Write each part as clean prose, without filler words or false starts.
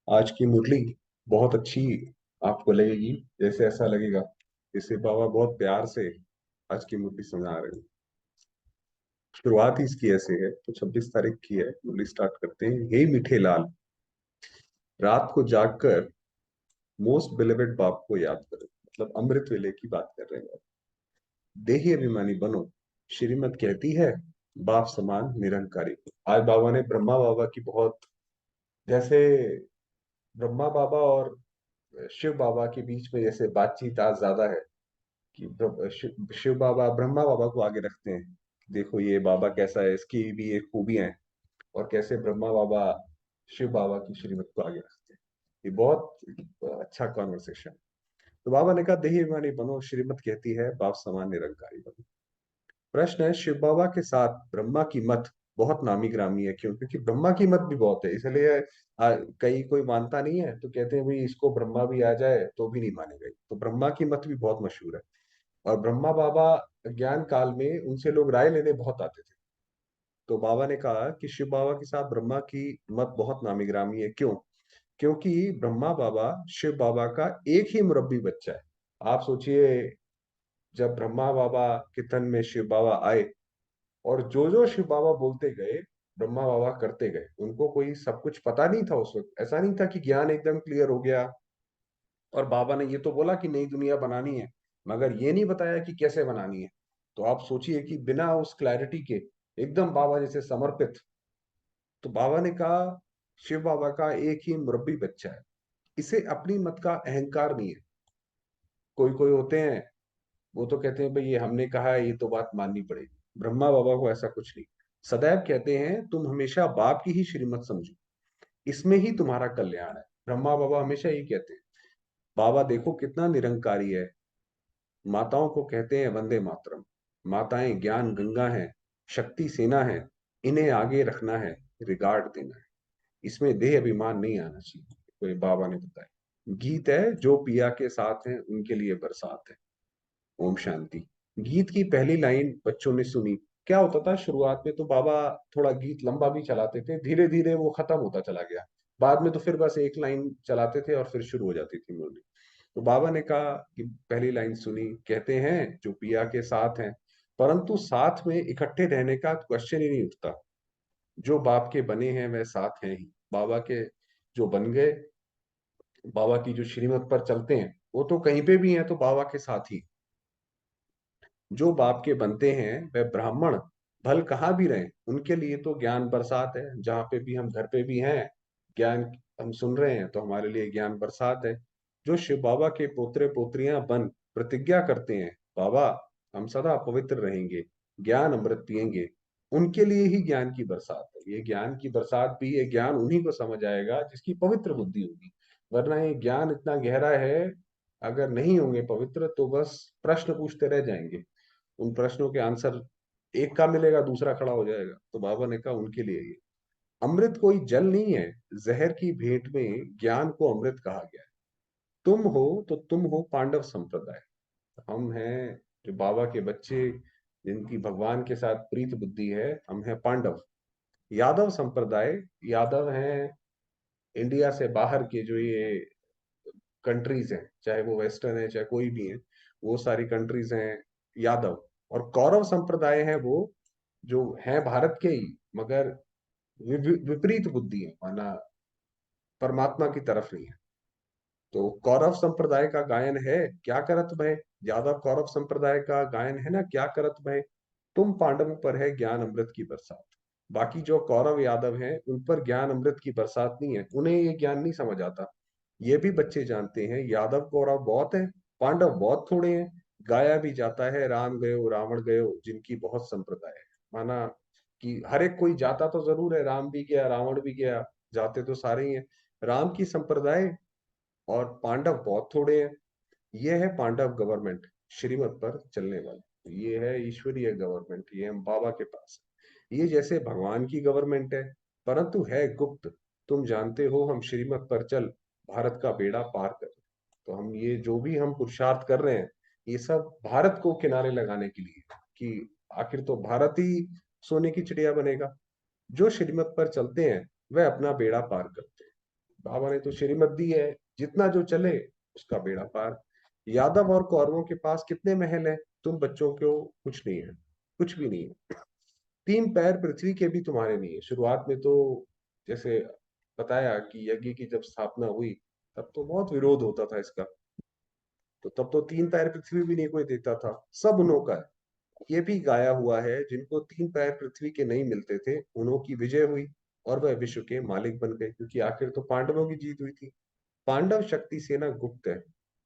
आज की मुरली बहुत अच्छी आपको लगेगी। जैसे ऐसा लगेगा जैसे बाबा बहुत प्यार से आज की मुरली सुना रहे हैं। शुरुआत ही इसकी ऐसे है, तो 26 तारीख की है। मुरली स्टार्ट करते हैं। हे मीठे लाल, रात को जागकर मोस्ट बिलीवेड बाप को याद करो। मतलब अमृत वेले की बात कर रहे हैं। देही अभिमानी बनो, श्रीमत कहती है, बाप समान निरंकारी को। आज बाबा ने ब्रह्मा बाबा की बहुत, जैसे ब्रह्मा बाबा और शिव बाबा के बीच में जैसे बातचीत आज ज्यादा है कि शिव बाबा ब्रह्मा बाबा को आगे रखते हैं। देखो ये बाबा कैसा है, इसकी भी एक खूबियां हैं। और कैसे ब्रह्मा बाबा शिव बाबा की श्रीमत को आगे रखते हैं। ये बहुत अच्छा कॉन्वर्सेशन। तो बाबा ने कहा देही अभिमानी बनो, श्रीमत कहती है, बाप समान निरंकारी बनो। प्रश्न है, शिव बाबा के साथ ब्रह्मा की मत बहुत नामी ग्रामी है। क्यों? क्योंकि ब्रह्मा की मत भी बहुत है, इसलिए कई कोई मानता नहीं है तो कहते हैं भाई इसको ब्रह्मा भी आ जाए तो भी नहीं मानेगा। तो ब्रह्मा की मत भी बहुत मशहूर है। और ब्रह्मा बाबा ज्ञान काल में उनसे लोग राय लेने बहुत आते थे। तो बाबा ने कहा कि शिव बाबा के साथ ब्रह्मा की मत बहुत नामी ग्रामी है। क्यों? क्योंकि ब्रह्मा बाबा शिव बाबा का एक ही मुरब्बी बच्चा है। आप सोचिए, जब ब्रह्मा बाबा के तन में शिव बाबा आए और जो जो शिव बाबा बोलते गए ब्रह्मा बाबा करते गए। उनको कोई सब कुछ पता नहीं था उस वक्त। ऐसा नहीं था कि ज्ञान एकदम क्लियर हो गया और बाबा ने ये तो बोला कि नई दुनिया बनानी है, मगर ये नहीं बताया कि कैसे बनानी है। तो आप सोचिए कि बिना उस क्लैरिटी के एकदम बाबा जैसे समर्पित। तो बाबा ने कहा शिव बाबा का एक ही मुरब्बी बच्चा है। इसे अपनी मत का अहंकार नहीं है। कोई कोई होते हैं, वो तो कहते हैं भाई ये हमने कहा है, ये तो बात माननी पड़ेगी। ब्रह्मा बाबा को ऐसा कुछ नहीं। सदैव कहते हैं तुम हमेशा बाप की ही श्रीमत समझो, इसमें ही तुम्हारा कल्याण है। ब्रह्मा बाबा हमेशा यही कहते हैं। बाबा देखो कितना निरंकारी है। माताओं को कहते हैं वंदे मातरम। माताएं ज्ञान गंगा हैं, शक्ति सेना है, इन्हें आगे रखना है, रिगार्ड देना है। इसमें देह अभिमान नहीं आना चाहिए। कोई बाबा ने बताया गीत है, जो पिया के साथ हैं उनके लिए बरसात है। ओम शांति। गीत की पहली लाइन बच्चों ने सुनी। क्या होता था शुरुआत में, तो बाबा थोड़ा गीत लंबा भी चलाते थे, धीरे धीरे वो खत्म होता चला गया। बाद में तो फिर बस एक लाइन चलाते थे और फिर शुरू हो जाती थी मुरली। तो बाबा ने कहा कि पहली लाइन सुनी, कहते हैं जो पिया के साथ हैं, परंतु साथ में इकट्ठे रहने का क्वेश्चन ही नहीं उठता। जो बाप के बने हैं वह साथ हैं ही। बाबा के जो बन गए, बाबा की जो श्रीमत पर चलते हैं, वो तो कहीं पे भी हैं तो बाबा के साथ ही। जो बाप के बनते हैं वह ब्राह्मण भल कहाँ भी रहें, उनके लिए तो ज्ञान बरसात है। जहाँ पे भी हम, घर पे भी हैं, ज्ञान हम सुन रहे हैं तो हमारे लिए ज्ञान बरसात है। जो शिव बाबा के पोत्रे पोत्रियां बन प्रतिज्ञा करते हैं, बाबा हम सदा पवित्र रहेंगे, ज्ञान अमृत पिएंगे, उनके लिए ही ज्ञान की बरसात है। ये ज्ञान की बरसात भी, ये ज्ञान उन्हीं को समझ आएगा जिसकी पवित्र बुद्धि होगी। वरना ये ज्ञान इतना गहरा है, अगर नहीं होंगे पवित्र तो बस प्रश्न पूछते रह जाएंगे। उन प्रश्नों के आंसर एक का मिलेगा, दूसरा खड़ा हो जाएगा। तो बाबा ने कहा उनके लिए ये अमृत कोई जल नहीं है। जहर की भेंट में ज्ञान को अमृत कहा गया है। तुम हो तो तुम हो पांडव संप्रदाय। हम हैं जो बाबा के बच्चे, जिनकी भगवान के साथ प्रीत बुद्धि है, हम हैं पांडव। यादव संप्रदाय, यादव हैं इंडिया से बाहर के जो ये कंट्रीज हैं, चाहे वो वेस्टर्न है चाहे कोई भी है, वो सारी कंट्रीज हैं यादव। और कौरव संप्रदाय है वो जो है भारत के ही, मगर विपरीत बुद्धि है, माना परमात्मा की तरफ नहीं है। तो कौरव संप्रदाय का गायन है क्या करत भय। यादव कौरव संप्रदाय का गायन है ना, क्या करत भय, तुम पांडवों पर है ज्ञान अमृत की बरसात। बाकी जो कौरव यादव हैं उन पर ज्ञान अमृत की बरसात नहीं है, उन्हें ये ज्ञान नहीं समझ आता। ये भी बच्चे जानते हैं यादव कौरव बहुत है, पांडव बहुत थोड़े हैं। गाया भी जाता है राम गयो रावण गयो जिनकी बहुत संप्रदाय है। माना कि हर एक कोई जाता तो जरूर है, राम भी गया रावण भी गया, जाते तो सारे ही हैं। राम की संप्रदाय और पांडव बहुत थोड़े हैं। ये है पांडव गवर्नमेंट, श्रीमत पर चलने वाली। ये है ईश्वरीय गवर्नमेंट, ये हम बाबा के पास है। ये जैसे भगवान की गवर्नमेंट है, परंतु है गुप्त। तुम जानते हो हम श्रीमत पर चल भारत का बेड़ा पार कर। तो हम ये जो भी हम पुरुषार्थ कर रहे हैं, ये सब भारत को किनारे लगाने के लिए, कि आखिर तो भारत ही सोने की चिड़िया बनेगा। जो श्रीमत पर चलते हैं वह अपना बेड़ा पार करते हैं। बाबा ने तो श्रीमत दी है, जितना जो चले उसका बेड़ा पार। यादव और कौरवों के पास कितने महल है, तुम बच्चों को कुछ नहीं है, कुछ भी नहीं है। 3 पैर पृथ्वी के भी तुम्हारे नहीं है। शुरुआत में तो जैसे बताया कि यज्ञ की जब स्थापना हुई, तब तो बहुत विरोध होता था इसका। तो तब तो 3 पैर पृथ्वी भी नहीं कोई देता था, सब उन्हों का है। ये भी गाया हुआ है, जिनको 3 पैर पृथ्वी के नहीं मिलते थे, उन्हों की विजय हुई और वह विश्व के मालिक बन गए, क्योंकि आखिर तो पांडवों की जीत हुई थी। पांडव शक्ति सेना गुप्त है।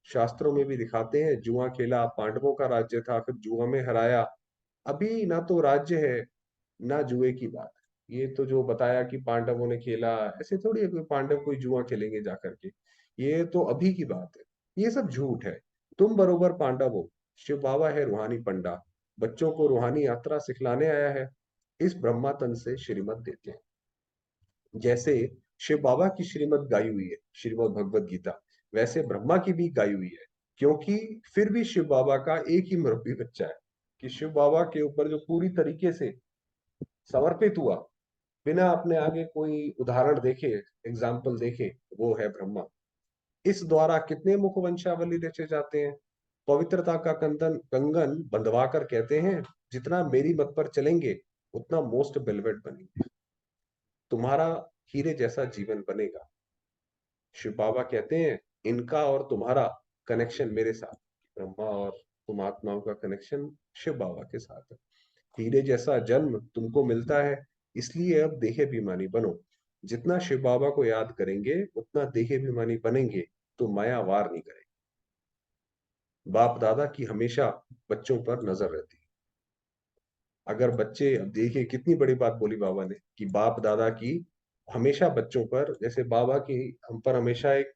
शास्त्रों में भी दिखाते हैं, जुआ खेला, पांडवों का राज्य था, फिर जुआ में हराया। अभी ना तो राज्य है, ना जुए की बात है। ये तो जो बताया कि पांडवों ने खेला, ऐसे थोड़ी है कोई पांडव कोई जुआ खेलेंगे जाकर के। ये तो अभी की बात है, ये सब झूठ है। तुम बरोबर पांडव हो। शिव बाबा है रूहानी पंडा, बच्चों को रूहानी यात्रा सिखलाने आया है। इस ब्रह्मा तन से श्रीमत देते हैं। जैसे शिव बाबा की श्रीमत गाई हुई है, श्रीमद् भगवत गीता, वैसे ब्रह्मा की भी गाई हुई है। क्योंकि फिर भी शिव बाबा का एक ही मुरब्बी बच्चा है, कि शिव बाबा के ऊपर जो पूरी तरीके से समर्पित हुआ, बिना अपने आगे कोई उदाहरण देखे, एग्जाम्पल देखे, वो है ब्रह्मा। इस द्वारा कितने मुखवंशावली रचे जाते हैं। पवित्रता का कंदन कंगन बंधवा कर कहते हैं, जितना मेरी मत पर चलेंगे उतना मोस्ट बेलवेट बनेंगे, तुम्हारा हीरे जैसा जीवन बनेगा। शिव बाबा कहते हैं, इनका और तुम्हारा कनेक्शन मेरे साथ, ब्रह्मा और तुम आत्माओं का कनेक्शन शिव बाबा के साथ है। हीरे जैसा जन्म तुमको मिलता है, इसलिए अब देह अभिमानी बनो। जितना शिव बाबा को याद करेंगे उतना देह अभिमानी बनेंगे, तो माया वार नहीं करेंगे। बाप दादा की हमेशा बच्चों पर नजर रहती है। अगर बच्चे, अब देखिए कितनी बड़ी बात बोली बाबा ने, कि बाप दादा की हमेशा बच्चों पर, जैसे बाबा की हम पर हमेशा एक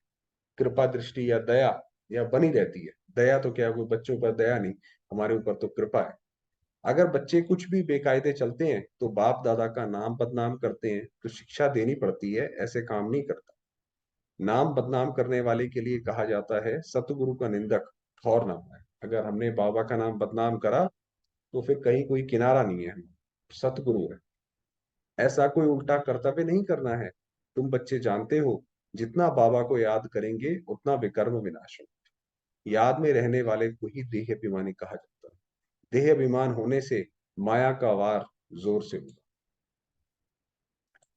कृपा दृष्टि या दया या बनी रहती है। दया तो क्या, कोई बच्चों पर दया नहीं, हमारे ऊपर तो कृपा है। अगर बच्चे कुछ भी बेकायदे चलते हैं तो बाप दादा का नाम बदनाम करते हैं, तो शिक्षा देनी पड़ती है, ऐसे काम नहीं करता। नाम बदनाम करने वाले के लिए कहा जाता है, सतगुरु का निंदक ठौर ना पाए। अगर हमने बाबा का नाम बदनाम करा, तो फिर कहीं कोई किनारा नहीं है, हम सतगुरु है। ऐसा कोई उल्टा कर्तव्य नहीं करना है। तुम बच्चे जानते हो, जितना बाबा को याद करेंगे उतना विकर्म विनाश हो। याद में रहने वाले को ही देह अभिमानी कहा जाता है। देह अभिमान होने से माया का वार जोर से होगा।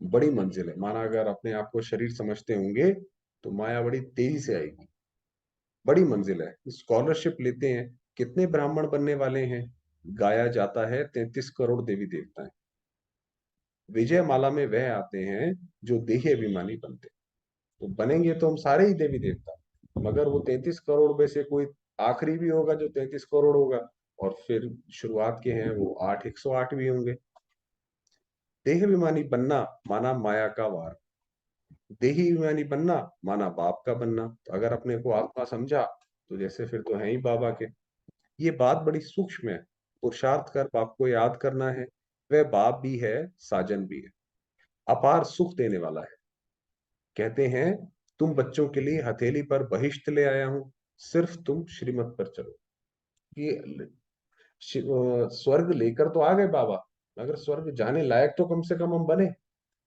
बड़ी मंजिल है, माना अगर अपने आप को शरीर समझते होंगे तो माया बड़ी तेजी से आएगी। बड़ी मंजिल है। स्कॉलरशिप लेते हैं, कितने ब्राह्मण बनने वाले हैं, गाया जाता है 33 करोड़ देवी देवता है। विजय माला में वह आते हैं जो देह अभिमानी बनते हैं। तो बनेंगे तो हम सारे ही देवी देवता, मगर वो 33 करोड़ में से कोई आखिरी भी होगा जो 33 करोड़ होगा, और फिर शुरुआत के हैं वो 108 भी होंगे। देह अभिमानी बनना माना माया का वार, देही अभिमानी बनना माना बाप का बनना। तो अगर अपने को आत्मा समझा, तो जैसे फिर तो है ही बाबा के। ये बात बड़ी सूक्ष्म है। पुरुषार्थ कर बाप को याद करना है, वह बाप भी है, साजन भी है, अपार सुख देने वाला है। कहते हैं, तुम बच्चों के लिए हथेली पर बहिष्ठ ले आया हूं, सिर्फ तुम श्रीमत पर चलो। ये स्वर्ग लेकर तो आ गए बाबा, मगर स्वर्ग जाने लायक तो कम से कम हम बने।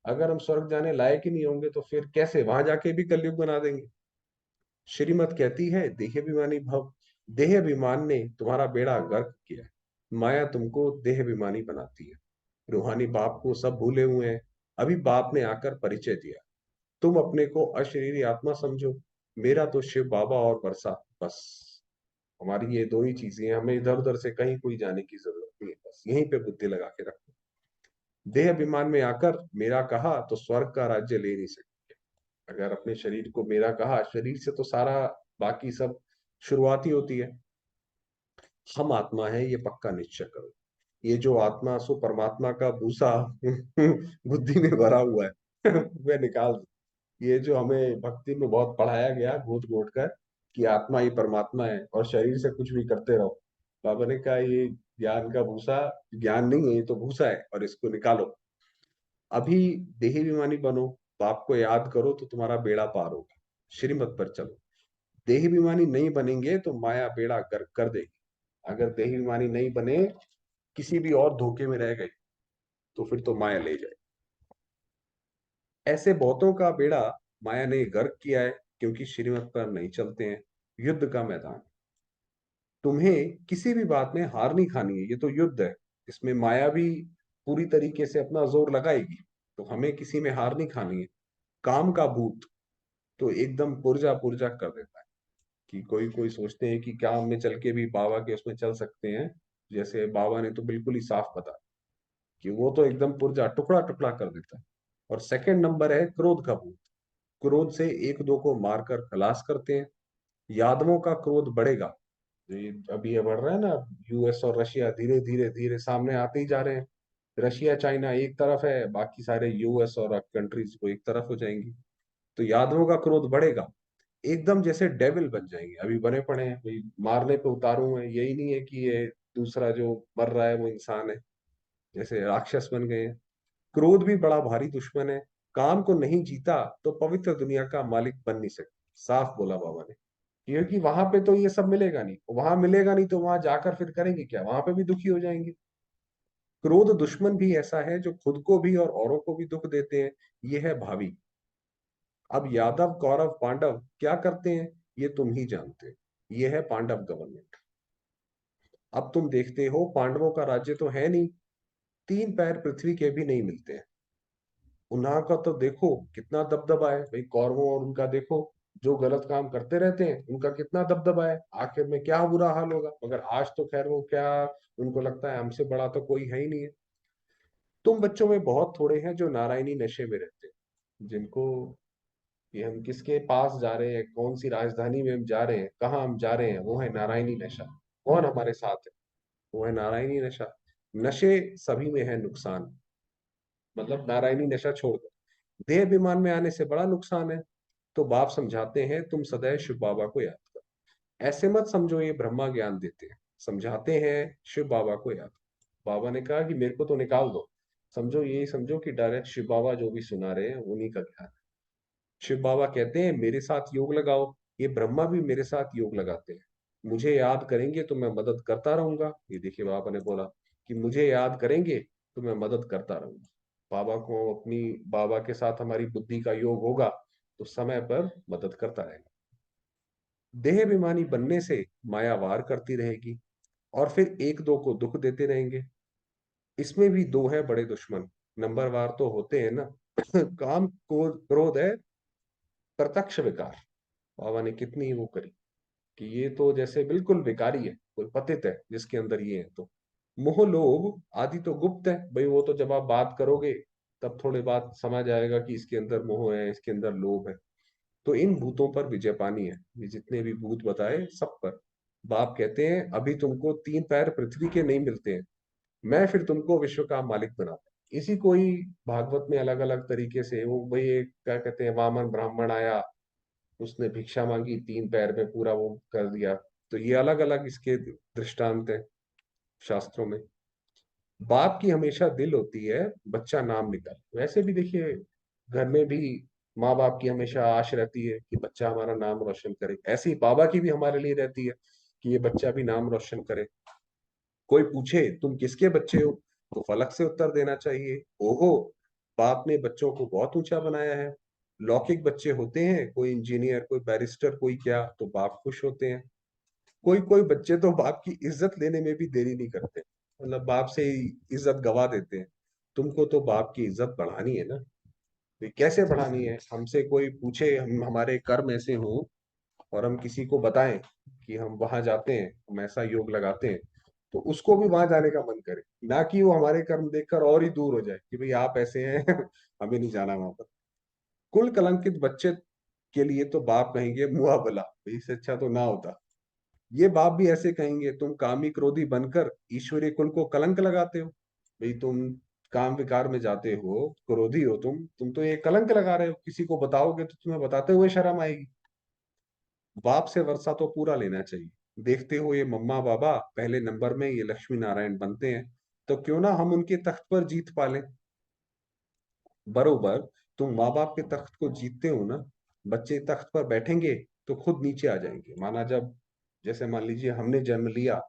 अगर हम स्वर्ग जाने लायक ही नहीं होंगे, तो फिर कैसे वहां जाके भी कलयुग बना देंगे। श्रीमत कहती है, देह अभिमानी भव। देह अभिमान ने तुम्हारा बेड़ा गर्क किया है। माया तुमको देह अभिमानी बनाती है। रूहानी बाप को सब भूले हुए हैं, अभी बाप ने आकर परिचय दिया। तुम अपने को अशरीरी आत्मा समझो, मेरा तो शिव बाबा और वर्षा, बस। हमारी ये दो ही चीजें हैं, हमें इधर उधर से कहीं कोई जाने की जरूरत नहीं है, बस यहीं पे बुद्धि लगा के रखो। देह अभिमान में आकर मेरा कहा तो स्वर्ग का राज्य ले नहीं सकते। अगर अपने शरीर को मेरा कहा, शरीर से तो सारा बाकी सब शुरुआती होती है। हम आत्मा है, ये पक्का निश्चय करो। ये जो आत्मा सो परमात्मा का भूसा बुद्धि में भरा हुआ है वह निकाल दो। ये जो हमें भक्ति में बहुत पढ़ाया गया घोट घोट कर, कि आत्मा ही परमात्मा है और शरीर से कुछ भी करते रहो, बाबा ने कहा ये ज्ञान का भूसा ज्ञान नहीं है, ये तो भूसा है, और इसको निकालो। अभी देही अभिमानी बनो, बाप को याद करो, तो तुम्हारा बेड़ा पार होगा। श्रीमत पर चलो। देही अभिमानी नहीं बनेंगे तो माया बेड़ा गर्क कर देगी। अगर देही अभिमानी नहीं बने, किसी भी और धोखे में रह गए, तो फिर तो माया ले जाए। ऐसे बहुतों का बेड़ा माया ने गर्क किया है क्योंकि श्रीमत पर नहीं चलते हैं। युद्ध का मैदान, तुम्हें किसी भी बात में हार नहीं खानी है, ये तो युद्ध है। इसमें माया भी पूरी तरीके से अपना जोर लगाएगी, तो हमें किसी में हार नहीं खानी है। काम का भूत तो एकदम पुर्जा पुर्जा कर देता है, कि कोई कोई सोचते हैं कि क्या में चल के भी बाबा के उसमें चल सकते हैं। जैसे बाबा ने तो बिल्कुल ही साफ बता कि वो तो एकदम पुर्जा टुकड़ा टुकड़ा कर देता है। और सेकंड नंबर है क्रोध का भूत। क्रोध से एक दो को मारकर खलास करते हैं। यादवों का क्रोध बढ़ेगा। ये अभी ये बढ़ रहा है ना, यूएस और रशिया धीरे धीरे धीरे सामने आते ही जा रहे हैं। रशिया चाइना एक तरफ है, बाकी सारे यूएस और कंट्रीज को एक तरफ हो जाएंगी। तो यादवों का क्रोध बढ़ेगा, एकदम जैसे डेविल बन जाएंगे। अभी बने पड़े हैं भाई, मारने पे उतारू हैं, यही नहीं है कि ये दूसरा जो मर रहा है वो इंसान है, जैसे राक्षस बन गए हैं। क्रोध भी बड़ा भारी दुश्मन है। काम को नहीं जीता तो पवित्र दुनिया का मालिक बन नहीं सकता, साफ बोला बाबा ने। क्योंकि वहां पे तो ये सब मिलेगा नहीं, वहां मिलेगा नहीं तो वहां जाकर फिर करेंगे क्या, वहां पे भी दुखी हो जाएंगे। क्रोध दुश्मन भी ऐसा है जो खुद को भी और औरों को भी दुख देते हैं। ये है भावी। अब यादव कौरव पांडव क्या करते हैं, ये तुम ही जानते हो। ये है पांडव गवर्नमेंट। अब तुम देखते हो पांडवों का राज्य तो है नहीं, तीन पैर पृथ्वी के भी नहीं मिलते हैं। उन्हां का तो देखो कितना दबदबा है भाई, कौरवों और उनका देखो, जो गलत काम करते रहते हैं उनका कितना दबदबा है, आखिर में क्या बुरा हाल होगा। मगर आज तो खैर वो क्या, उनको लगता है हमसे बड़ा तो कोई है ही नहीं है। तुम बच्चों में बहुत थोड़े हैं जो नारायणी नशे में रहते हैं, जिनको कि हम किसके पास जा रहे हैं, कौन सी राजधानी में हम जा रहे हैं, कहाँ हम जा रहे हैं, वो है नारायणी नशा। कौन हमारे साथ है, वो है नारायणी नशा। नशे सभी में है नुकसान, मतलब नारायणी नशा छोड़ दो, देह अभिमान में आने से बड़ा नुकसान है। तो बाप समझाते हैं तुम सदैव शिव बाबा को याद करो। ऐसे मत समझो ये ब्रह्मा ज्ञान देते हैं, समझाते हैं शिव बाबा को याद करो। बाबा ने कहा कि मेरे को तो निकाल दो, समझो यही समझो कि डायरेक्ट शिव बाबा जो भी सुना रहे हैं उन्हीं का ज्ञान। शिव बाबा कहते हैं मेरे साथ योग लगाओ। ये ब्रह्मा भी मेरे साथ योग लगाते हैं। मुझे याद करेंगे तो मैं मदद करता रहूंगा। ये देखिए बाबा ने बोला कि मुझे याद करेंगे तो मैं मदद करता रहूंगा। बाबा को अपनी, बाबा के साथ हमारी बुद्धि का योग होगा तो समय पर मदद करता रहेगा। देह अभिमानी बनने से माया वार करती रहेगी और फिर एक दो को दुख देते रहेंगे। इसमें भी दो है बड़े दुश्मन, नंबर वार तो होते हैं ना। काम को क्रोध है प्रत्यक्ष विकार। बाबा ने कितनी वो करी कि ये तो जैसे बिल्कुल विकारी है, कोई पतित है जिसके अंदर ये है। तो मोह लोभ आदि तो गुप्त है भाई, वो तो जब आप बात करोगे तब थोड़े बात समझ आएगा कि इसके अंदर मोह है, इसके अंदर लोभ है। तो इन भूतों पर विजय पानी है, ये जितने भी भूत बताए सब पर। बाप कहते हैं अभी तुमको तीन पैर पृथ्वी के नहीं मिलते हैं, मैं फिर तुमको विश्व का मालिक बनाता हूं। इसी को ही भागवत में अलग अलग तरीके से वो वही एक क्या कहते हैं, वामन ब्राह्मण आया, उसने भिक्षा मांगी, तीन पैर में पूरा वो कर दिया। तो ये अलग अलग इसके दृष्टांत है शास्त्रों में। बाप की हमेशा दिल होती है बच्चा नाम निकाले। वैसे भी देखिए घर में भी माँ बाप की हमेशा आश रहती है कि बच्चा हमारा नाम रोशन करे, ऐसे ही बाबा की भी हमारे लिए रहती है कि ये बच्चा भी नाम रोशन करे। कोई पूछे तुम किसके बच्चे हो, तो फलक से उत्तर देना चाहिए, ओहो बाप ने बच्चों को बहुत ऊंचा बनाया है। लौकिक बच्चे होते हैं, कोई इंजीनियर, कोई बैरिस्टर, कोई क्या, तो बाप खुश होते हैं। कोई कोई बच्चे तो बाप की इज्जत लेने में भी देरी नहीं करते, मतलब बाप से ही इज्जत गवा देते हैं। तुमको तो बाप की इज्जत बढ़ानी है ना। तो कैसे बढ़ानी है, हमसे कोई पूछे, हम हमारे कर्म ऐसे हो और हम किसी को बताएं कि हम वहां जाते हैं, हम ऐसा योग लगाते हैं, तो उसको भी वहां जाने का मन करे, ना कि वो हमारे कर्म देखकर और ही दूर हो जाए कि भाई आप ऐसे हैं हमें नहीं जाना वहां पर। कुल कलंकित बच्चे के लिए तो बाप कहेंगे मुआ भला, भाई इससे अच्छा तो ना होता। ये बाप भी ऐसे कहेंगे तुम कामी क्रोधी बनकर ईश्वरीय कुल को कलंक लगाते हो। भाई तुम काम विकार में जाते हो, क्रोधी हो, तुम तो ये कलंक लगा रहे हो, किसी को बताओगे तो तुम्हें बताते हुए शर्म आएगी। बाप से वर्षा तो पूरा लेना चाहिए। देखते हो ये मम्मा बाबा पहले नंबर में ये लक्ष्मी नारायण बनते हैं, तो क्यों ना हम उनके तख्त पर जीत पालें। बरोबर तुम माँ बाप के तख्त को जीतते हो ना, बच्चे तख्त पर बैठेंगे तो खुद नीचे आ जाएंगे। माना जब, जैसे मान लीजिए हमने जन्म लिया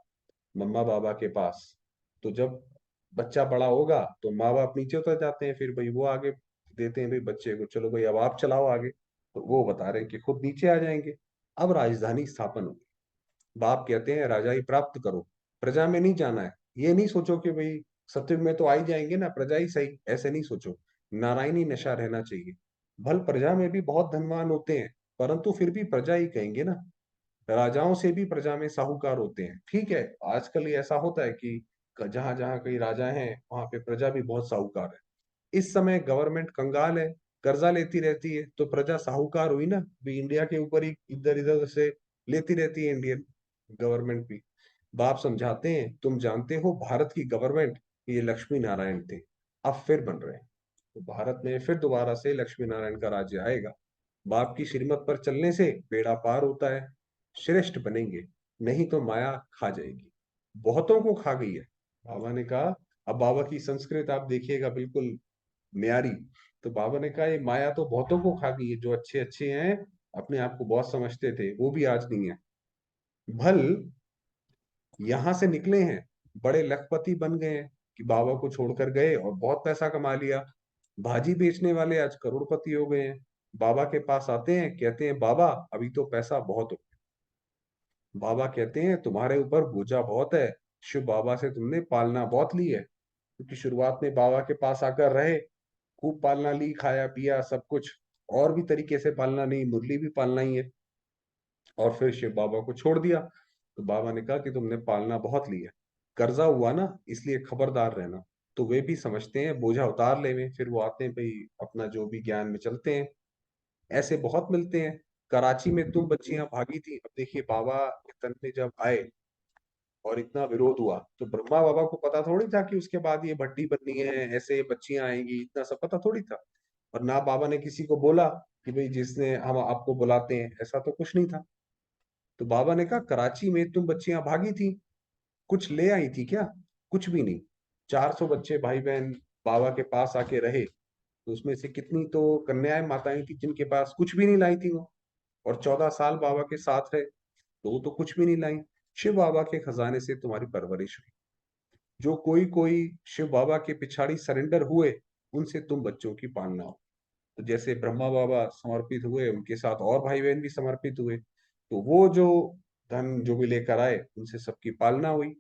मम्मा बाबा के पास, तो जब बच्चा बड़ा होगा तो माँ बाप नीचे उतर जाते हैं, फिर भाई वो आगे देते हैं भाई बच्चे को, चलो भाई अब आप चलाओ आगे। तो वो बता रहे हैं कि खुद नीचे आ जाएंगे। अब राजधानी स्थापन होगी। बाप कहते हैं राजाई प्राप्त करो, प्रजा में नहीं जाना है। ये नहीं सोचो कि भाई सत्युग में तो आ ही जाएंगे ना, प्रजा ही सही, ऐसे नहीं सोचो। नारायणी नशा रहना चाहिए। भल प्रजा में भी बहुत धनवान होते हैं, परंतु फिर भी प्रजा ही कहेंगे ना। राजाओं से भी प्रजा में साहूकार होते हैं, ठीक है। आजकल ये ऐसा होता है कि जहां जहां कई राजा हैं वहां पे प्रजा भी बहुत साहूकार है। इस समय गवर्नमेंट कंगाल है, कर्जा लेती रहती है, तो प्रजा साहूकार हुई ना भी, इंडिया के ऊपर ही इधर इधर से लेती रहती है इंडियन गवर्नमेंट भी। बाप समझाते हैं तुम जानते हो भारत की गवर्नमेंट ये लक्ष्मी नारायण थे, अब फिर बन रहे हैं। तो भारत में फिर दोबारा से लक्ष्मी नारायण का राज्य आएगा। बाप की श्रीमत पर चलने से बेड़ा पार होता है, श्रेष्ठ बनेंगे, नहीं तो माया खा जाएगी। बहुतों को खा गई है, बाबा ने कहा। अब बाबा की संस्कृत आप देखिएगा, बिल्कुल न्यारी। तो बाबा ने कहा ये माया तो बहुतों को खा गई है, जो अच्छे अच्छे हैं, अपने आप को बहुत समझते थे, वो भी आज नहीं है। भल यहां से निकले हैं, बड़े लखपति बन गए हैं कि बाबा को छोड़कर गए और बहुत पैसा कमा लिया। भाजी बेचने वाले आज करोड़पति हो गए हैं। बाबा के पास आते हैं, कहते हैं बाबा अभी तो पैसा बहुत हो। बाबा कहते हैं तुम्हारे ऊपर बोझा बहुत है, शिव बाबा से तुमने पालना बहुत ली है। क्योंकि शुरुआत में बाबा के पास आकर रहे, खूब पालना ली, खाया पिया सब कुछ, और भी तरीके से पालना नहीं, मुरली भी पालना ही है। और फिर शिव बाबा को छोड़ दिया। तो बाबा ने कहा कि तुमने पालना बहुत ली है, कर्जा हुआ ना, इसलिए खबरदार रहना। तो वे भी समझते हैं बोझा उतार ले में, फिर वो आते हैं भाई, अपना जो भी ज्ञान में चलते हैं। ऐसे बहुत मिलते हैं। कराची में तुम बच्चियां भागी थी, अब देखिए बाबा के तन में जब आए और इतना विरोध हुआ, तो ब्रह्मा बाबा को पता थोड़ी था कि उसके बाद ये भट्टी बननी है, ऐसे बच्चियां आएंगी, इतना सब पता थोड़ी था। और ना बाबा ने किसी को बोला कि भाई जिसने हम आपको बुलाते हैं, ऐसा तो कुछ नहीं था। तो बाबा ने कहा कराची में तुम बच्चियां भागी थी, कुछ ले आई थी क्या? कुछ भी नहीं। 400 बच्चे भाई बहन बाबा के पास आके रहे, तो उसमें से कितनी तो कन्याएं माताएं थी जिनके पास कुछ भी नहीं लाई थी वो। और 14 साल बाबा के साथ रहे, तो वो तो कुछ भी नहीं लाई। शिव बाबा के खजाने से तुम्हारी परवरिश हुई। जो कोई कोई शिव बाबा के पिछाड़ी सरेंडर हुए, उनसे तुम बच्चों की पालना हो। तो जैसे ब्रह्मा बाबा समर्पित हुए, उनके साथ और भाई बहन भी समर्पित हुए, तो वो जो धन जो भी लेकर आए, उनसे सबकी पालना हुई।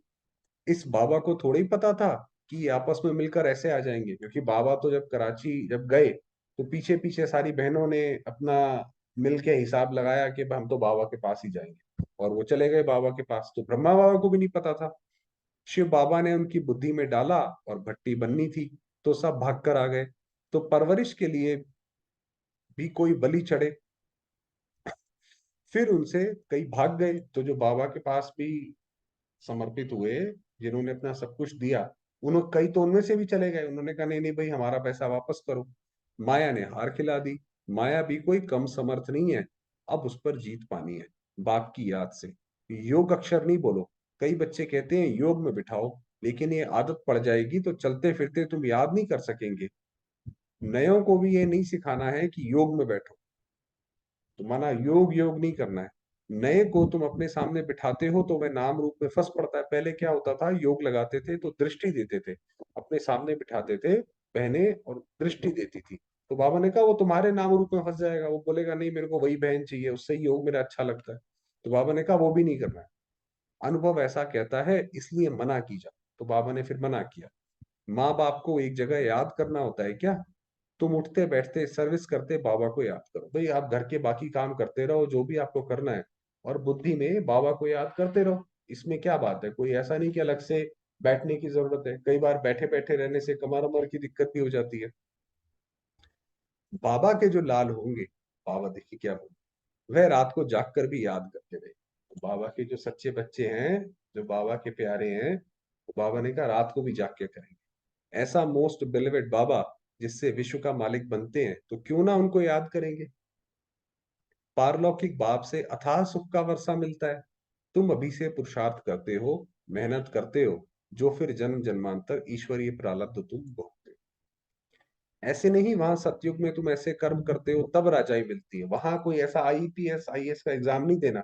इस बाबा को थोड़ी पता था कि ये आपस में मिलकर ऐसे आ जाएंगे, क्योंकि बाबा तो जब कराची जब गए, तो पीछे पीछे सारी बहनों ने अपना मिल के हिसाब लगाया कि हम तो बाबा के पास ही जाएंगे, और वो चले गए बाबा के पास। तो ब्रह्मा बाबा को भी नहीं पता था। शिव बाबा ने उनकी बुद्धि में डाला, और भट्टी बननी थी, तो सब भाग कर आ गए। तो परवरिश के लिए भी कोई बलि चढ़े, फिर उनसे कई भाग गए। तो जो बाबा के पास भी समर्पित हुए, जिन्होंने अपना सब कुछ दिया, उन्होंने कई तो उनमें से भी चले गए। उन्होंने कहा नहीं नहीं भाई, हमारा पैसा वापस करो। माया ने हार खिला दी। माया भी कोई कम समर्थ नहीं है, अब उस पर जीत पानी है, बाप की याद से। योग अक्षर नहीं बोलो। कई बच्चे कहते हैं योग में बिठाओ, लेकिन ये आदत पड़ जाएगी तो चलते फिरते तुम याद नहीं कर सकेंगे। नयों को भी ये नहीं सिखाना है कि योग में बैठो, तो माना योग योग नहीं करना है। नए को तुम अपने सामने बिठाते हो तो वह नाम रूप में फंस पड़ता है। पहले क्या होता था, योग लगाते थे तो दृष्टि देते थे, अपने सामने बिठाते थे बहने, और दृष्टि देती थी। तो बाबा ने कहा वो तुम्हारे नाम रूप में फंस जाएगा, वो बोलेगा नहीं मेरे को वही बहन चाहिए, उससे ही योग मेरा अच्छा लगता है। तो बाबा ने कहा वो भी नहीं करना है, अनुभव ऐसा कहता है, इसलिए मना की जा। तो बाबा ने फिर मना किया। माँ बाप को एक जगह याद करना होता है क्या? तुम उठते बैठते सर्विस करते बाबा को याद करो भाई, आप घर के बाकी काम करते रहो जो भी आपको करना है, और बुद्धि में बाबा को याद करते रहो। इसमें क्या बात है, कोई ऐसा नहीं कि अलग से बैठने की जरूरत है। कई बार बैठे बैठे रहने से कमर अमर की दिक्कत भी हो जाती है। बाबा के जो लाल होंगे, बाबा देखिए क्या बोले, वह रात को जाग कर भी याद करते रहे। तो बाबा के जो सच्चे बच्चे हैं, जो बाबा के प्यारे हैं, तो बाबा ने कहा रात को भी जाग के करेंगे। ऐसा मोस्ट बिलीवेड बाबा जिससे विश्व का मालिक बनते हैं, तो क्यों ना उनको याद करेंगे। पारलौकिक बाप से अथाह सुख का वर्षा मिलता है। तुम अभी से पुरुषार्थ करते हो, मेहनत करते हो, जो फिर जन्म जन्मांतर ईश्वरीय प्रारब्ध तुम भोगते हो। ऐसे नहीं वहां सतयुग में तुम ऐसे कर्म करते हो तब राजाई मिलती है, वहां कोई ऐसा आईपीएस आईएएस का एग्जाम नहीं देना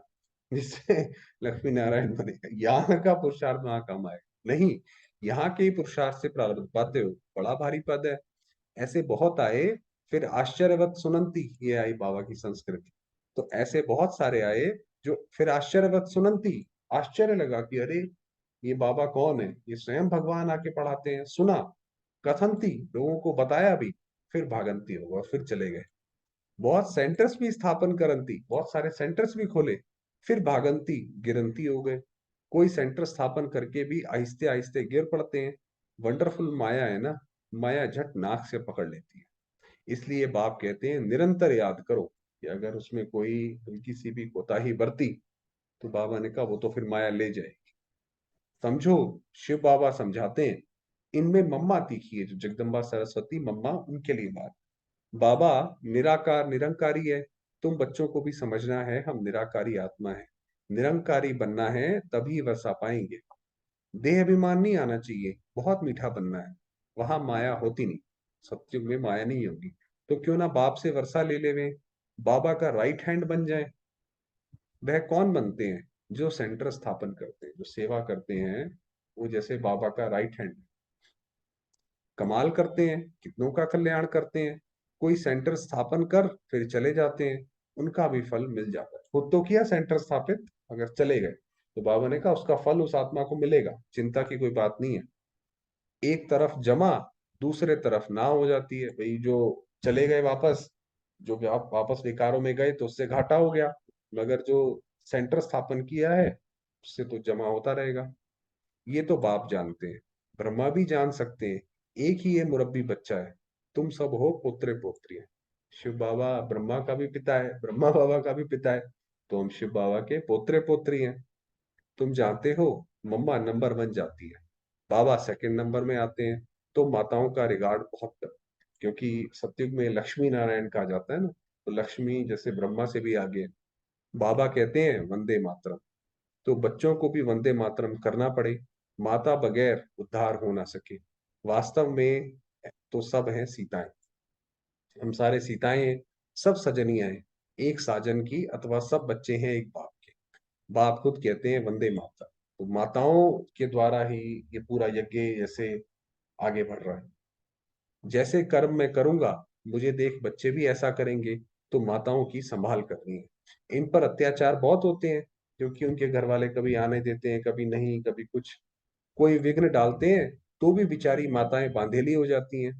जिससे लक्ष्मी नारायण बनेगा। यहाँ का पुरुषार्थ वहां काम आएगा नहीं, यहाँ के ही पुरुषार्थ से प्रारब्ध पाते हो, बड़ा भारी पद है। ऐसे बहुत आए, फिर आश्चर्यवत सुनंती, ये आई बाबा की संस्कृति। तो ऐसे बहुत सारे आए जो फिर आश्चर्यवत सुनंती, आश्चर्य लगा कि अरे ये बाबा कौन है, ये स्वयं भगवान आके पढ़ाते हैं। सुना, कथनती, लोगों को बताया भी, फिर भागंती होगा, फिर चले गए। बहुत सेंटर्स भी स्थापन करंती, बहुत सारे सेंटर्स भी खोले, फिर भागंती गिरंती हो गए। कोई सेंटर स्थापन करके भी आहिस्ते आहिस्ते गिर पड़ते हैं। वंडरफुल माया है ना, माया झट नाक से पकड़ लेती है। इसलिए बाप कहते हैं निरंतर याद करो कि अगर उसमें कोई हल्की सी भी कोताही बरती, तो बाबा ने कहा वो तो फिर माया ले जाए। समझो, शिव बाबा समझाते हैं, इनमें मम्मा तीखी है, जो जगदम्बा सरस्वती मम्मा, उनके लिए बात। बाबा निराकार निरंकारी है। तुम बच्चों को भी समझना है, हम निराकारी आत्मा है, निरंकारी बनना है, तभी वर्षा पाएंगे। देह अभिमान नहीं आना चाहिए, बहुत मीठा बनना है। वहां माया होती नहीं, सत्युग में माया नहीं होगी। तो क्यों ना बाप से वर्षा ले लेवे, बाबा का राइट हैंड बन जाए। वह कौन बनते हैं? जो सेंटर स्थापन करते हैं, जो सेवा करते हैं, वो जैसे बाबा का राइट हैंड कमाल करते हैं, कितनों का कल्याण करते हैं। कोई सेंटर स्थापन कर फिर चले जाते हैं, उनका भी फल मिल जाता है। खुद तो किया सेंटर स्थापित, अगर चले गए तो बाबा ने कहा उसका फल उस आत्मा को मिलेगा, चिंता की कोई बात नहीं है। एक तरफ जमा, दूसरे तरफ ना हो जाती है भाई, जो चले गए वापस, जो भी आप वापस विकारों में गए तो उससे घाटा हो गया, मगर जो सेंटर स्थापन किया है उससे तो जमा होता रहेगा। ये तो बाप जानते हैं, ब्रह्मा भी जान सकते हैं। एक ही ये मुरब्बी बच्चा है, तुम सब हो पोत्रे पोत्री है। शिव बाबा ब्रह्मा का भी पिता है, ब्रह्मा बाबा का भी पिता है, तो हम शिव बाबा के पोत्रे पोत्री हैं। तुम जानते हो, मम्मा नंबर 1 जाती है, बाबा सेकंड नंबर में आते हैं। तो माताओं का रिगार्ड बहुत कर, क्योंकि सतयुग में लक्ष्मी नारायण कहा जाता है ना, तो लक्ष्मी जैसे ब्रह्मा से भी आगे है। बाबा कहते हैं वंदे मातरम, तो बच्चों को भी वंदे मातरम करना पड़े, माता बगैर उद्धार हो ना सके। वास्तव में तो सब हैं सीताएं, हम सारे सीताएं हैं, सब सजनियां हैं एक साजन की, अथवा सब बच्चे हैं एक बाप के। बाप खुद कहते हैं वंदे माता, तो माताओं के द्वारा ही ये पूरा यज्ञ जैसे आगे बढ़ रहा है। जैसे कर्म मैं करूंगा, मुझे देख बच्चे भी ऐसा करेंगे, तो माताओं की संभाल करनी है। इन पर अत्याचार बहुत होते हैं, क्योंकि उनके घर वाले कभी आने देते हैं, कभी नहीं, कभी कुछ, कोई विघ्न डालते हैं, तो भी बेचारी माताएं बांधेली हो जाती हैं।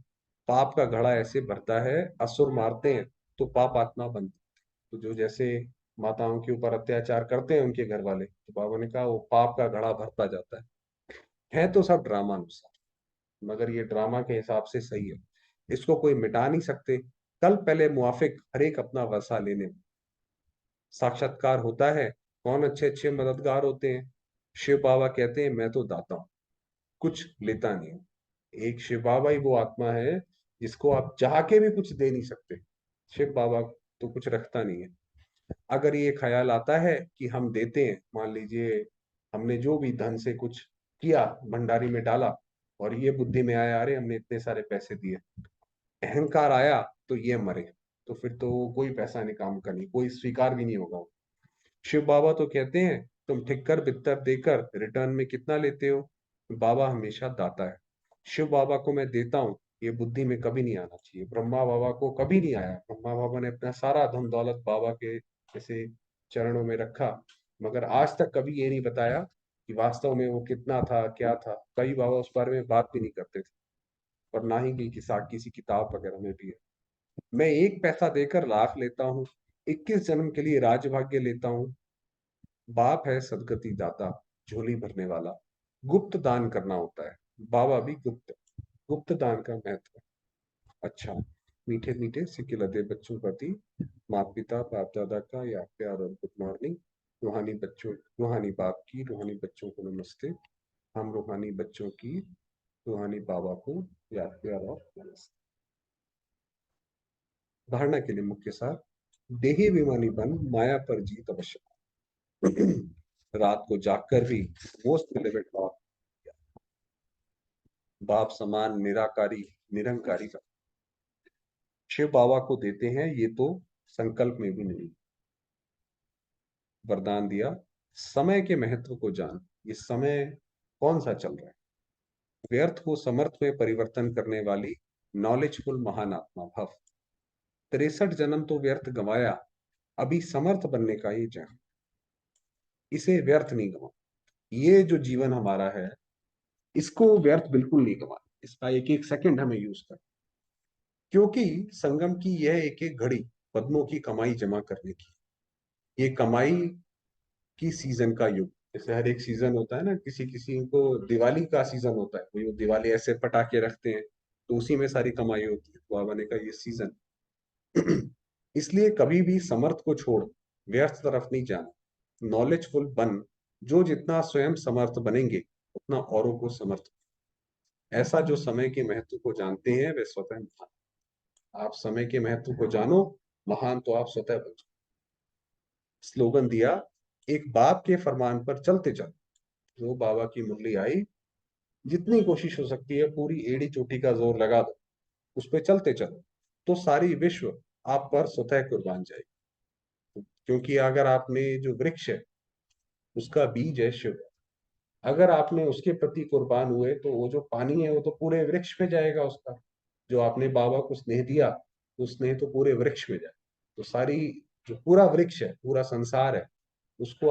पाप का घड़ा ऐसे भरता है, असुर मारते हैं तो पाप आत्मा बनती है। तो जो जैसे माताओं के ऊपर अत्याचार करते हैं उनके घर वाले, तो बाबा ने कहा वो पाप का घड़ा भरता जाता है तो सब ड्रामा अनुसार, मगर ये ड्रामा के हिसाब से सही है, इसको कोई मिटा नहीं सकते। कल पहले मुआफिक हर एक अपना वसा लेने, साक्षात्कार होता है। कौन अच्छे अच्छे मददगार होते हैं? शिव बाबा कहते हैं मैं तो दाता हूँ, कुछ लेता नहीं हूँ। एक शिव बाबा ही वो आत्मा है जिसको आप चाह के भी कुछ दे नहीं सकते। शिव बाबा तो कुछ रखता नहीं है। अगर ये ख्याल आता है कि हम देते हैं, मान लीजिए हमने जो भी धन से कुछ किया, भंडारी में डाला, और ये बुद्धि में आया अरे हमने इतने सारे पैसे दिए, अहंकार आया, तो ये मरे, तो फिर तो कोई पैसा नहीं काम का, नहीं कोई स्वीकार भी नहीं होगा। शिव बाबा तो कहते हैं तुम ठिक्कर बित्तर देकर रिटर्न में कितना लेते हो? बाबा हमेशा दाता है। शिव बाबा को मैं देता हूँ, ये बुद्धि में कभी नहीं आना चाहिए। ब्रह्मा बाबा को कभी नहीं आया, ब्रह्मा बाबा ने अपना सारा धन दौलत बाबा के जैसे चरणों में रखा, मगर आज तक कभी ये नहीं बताया कि वास्तव में वो कितना था, क्या था। कई बाबा उस बारे में बात भी नहीं करते थे, और ना ही किसी किताब वगैरह में भी है। मैं एक पैसा देकर लाख लेता हूँ, 21 जन्म के लिए राजभाग्य लेता हूँ। बाप है सदगति दाता, झोली भरने वाला। गुप्त दान करना होता है, बाबा भी गुप्त, गुप्त दान का महत्व। अच्छा, मीठे मीठे सिक्के लदे बच्चों प्रति माता पिता बाप दादा का याद प्यार और गुड मॉर्निंग। रूहानी बच्चों, रूहानी बाप की रूहानी बच्चों को नमस्ते। हम रूहानी बच्चों की रूहानी बाबा को याद प्यार और नमस्ते। धारणा के लिए मुख्य सार, देही विमानी बन माया पर जीत अवश्य। रात को जागकर भी मोस्ट रिलेवेंट बाप, बाप समान निराकारी निरंकारी का शिव बाबा को देते हैं, ये तो संकल्प में भी नहीं। वरदान दिया, समय के महत्व को जान। ये समय कौन सा चल रहा है? व्यर्थ को समर्थ में परिवर्तन करने वाली नॉलेजफुल महान आत्मा भव। 63 जन्म तो व्यर्थ गंवाया, अभी समर्थ बनने का ये जन्म, इसे व्यर्थ नहीं गवा। ये जो जीवन हमारा है, इसको व्यर्थ बिल्कुल नहीं गवा। इसका एक एक सेकंड हमें यूज कर, क्योंकि संगम की यह एक एक घड़ी पद्मों की कमाई जमा करने की, ये कमाई की सीजन का युग। जैसे हर एक सीजन होता है ना, किसी किसी को दिवाली का सीजन होता है, कोई वो दिवाली ऐसे पटाखे रखते हैं, तो उसी में सारी कमाई होती है। बाबा ने कहा ये सीजन इसलिए कभी भी समर्थ को छोड़ व्यर्थ तरफ नहीं जाना, नॉलेजफुल बन। जो जितना स्वयं समर्थ बनेंगे, उतना औरों को समर्थ। ऐसा जो समय के महत्व को जानते हैं वे स्वतः महान। आप समय के महत्व को जानो, महान तो आप स्वतः बन जाओ। स्लोगन दिया, एक बाप के फरमान पर चलते चल। जो बाबा की मुरली आई, जितनी कोशिश हो सकती है पूरी एड़ी चोटी का जोर लगा दो, उस पर चलते चलो, तो सारी विश्व आप पर स्वतः कुर्बान जाएगी। क्योंकि अगर आपने जो वृक्ष है, उसका बीज है शिव, अगर आपने उसके प्रति कुर्बान हुए, तो वो जो पानी है वो तो पूरे वृक्ष पे जाएगा उसका। जो आपने बाबा को स्नेह दिया, तो स्नेह तो पूरे वृक्ष में जाए। तो सारी जो पूरा वृक्ष है, पूरा संसार है, उसको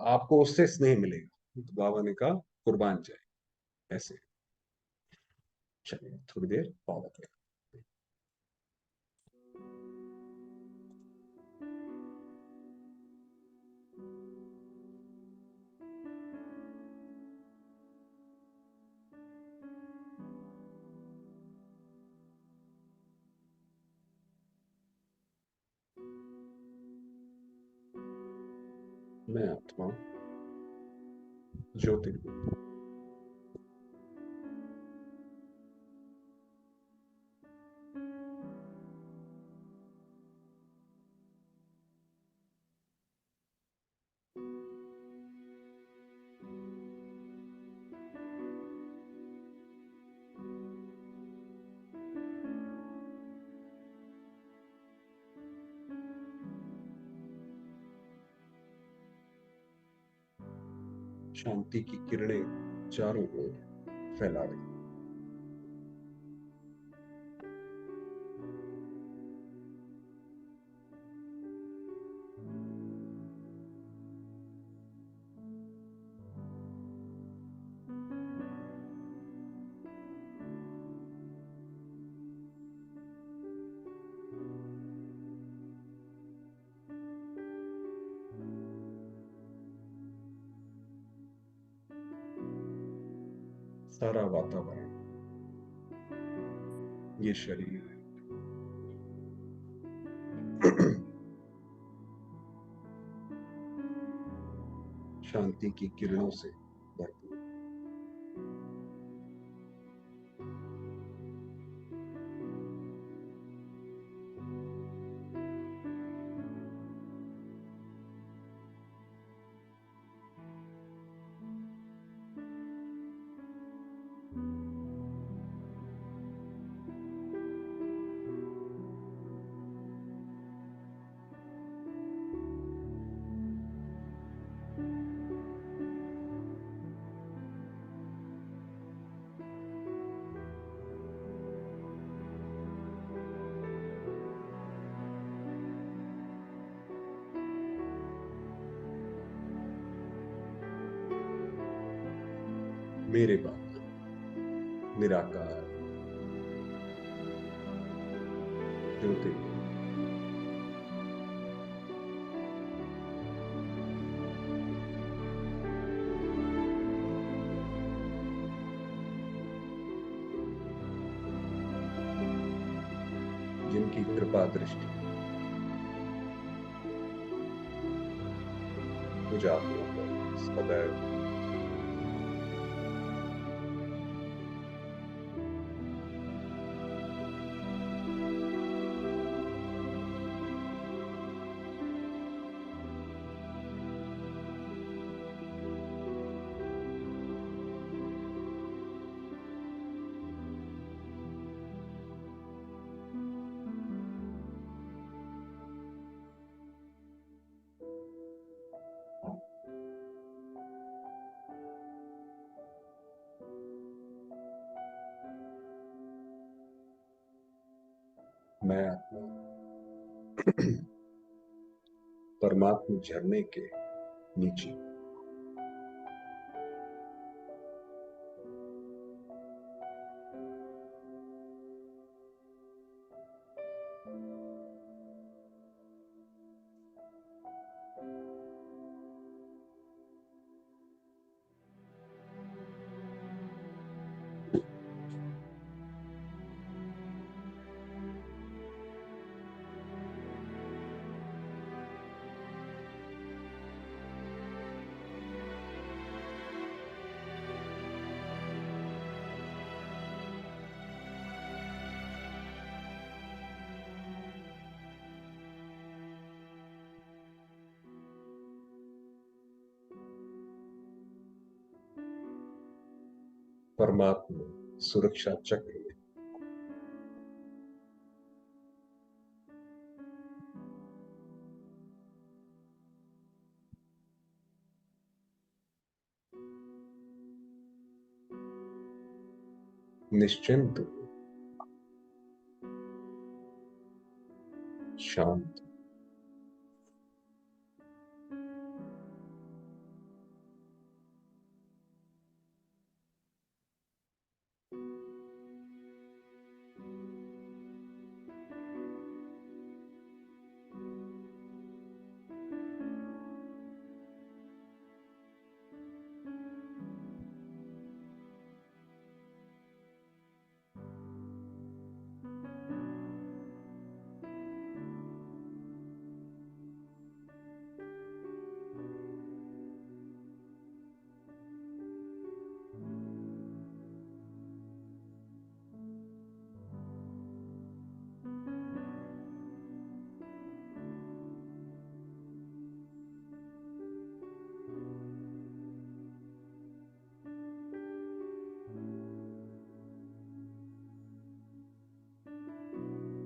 आपको उससे स्नेह मिलेगा। तो बाबा ने कहा कुर्बान जाए ऐसे। चलिए थोड़ी देर बाबा के। मैं आत्मा ज्योतिर्लिंग, शांति की किरणें चारों ओर फैला रही। सारा वातावरण, ये शरीर शांति की किरणों से भरपूर। मेरे बाबा निराकार ज्योतिर्लिंग, जिनकी कृपा दृष्टि मुझ आत्मा पर सदैव। मैं आत्मा परमात्मा झरने के नीचे। परमात्मा सुरक्षा चक्र में। निश्चिंत, शांत,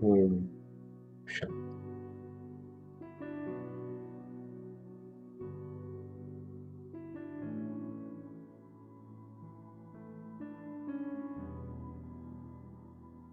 पूर्ण